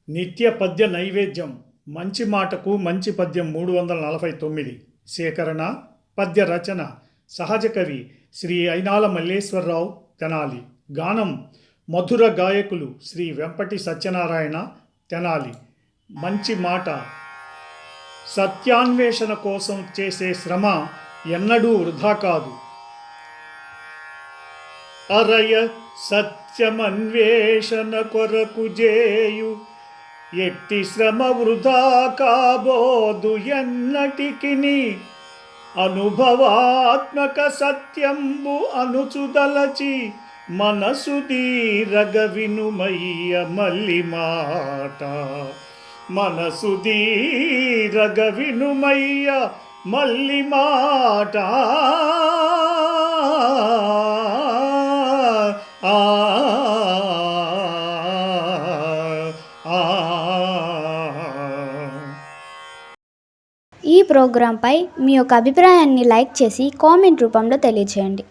నిత్య పద్య నైవేద్యం మంచి మాటకు మంచి పద్యం 349 సేకరణ పద్య రచన సహజ కవి శ్రీ అయినాల మల్లేశ్వరరావు తెనాలి. గానం మధుర గాయకులు శ్రీ వెంపటి సత్యనారాయణ తెనాలి. మంచి మాట సత్యాన్వేషణ కోసం చేసే శ్రమ ఎన్నడూ వృధా కాదు. అరయ సత్యమన్వేషణ కొరకు జేయు ఎట్టి శ్రమ వృధా కాబోదు ఎన్నటికిని. అనుభవాత్మక సత్యంబు అనుచుదలచి మనసు దీరగ వినుమయ్య మల్లి మాట. మనసు దీరగ వినుమయ్య మల్లి మాట. ఈ ప్రోగ్రాంపై మీ యొక్క అభిప్రాయాన్ని లైక్ చేసి కామెంట్ రూపంలో తెలియజేయండి.